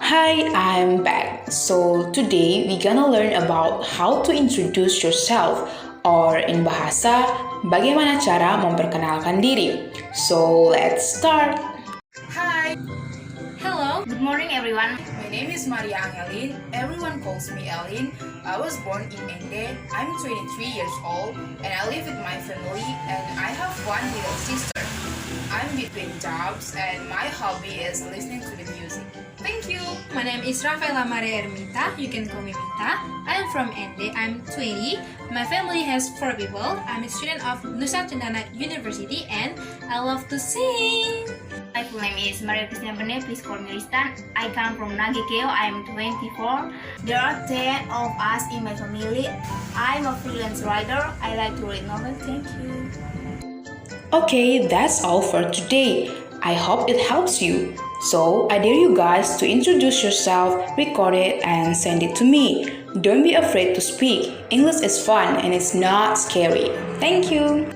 Hi, I'm back. So today we're gonna learn about how to introduce yourself or in bahasa bagaimana cara memperkenalkan diri. So let's start. Hi, Hello, good morning everyone. my name is Maria Angelin. Everyone calls me Elin. I was born in Ende. I'm 23 years old and I live with my family and I have one little sister. I'm between jobs and my hobby is listening to the music. Thank you. My name is Rafaela Maria Ermita. You can call me Mita. I am from Ende. I'm 20. My family has 4 people. I'm a student of Nusa Cendana University and I love to sing. My full name is Maria Cristina Bene, please call me Ristan. I come from Nagekeo, I am 24. There are 10 of us in my family. I'm a freelance writer. I like to read novels. Thank you. Okay, that's all for today. I hope it helps you. So I dare you guys to introduce yourself, record it, and send it to me. Don't be afraid to speak. English is fun and it's not scary. Thank you.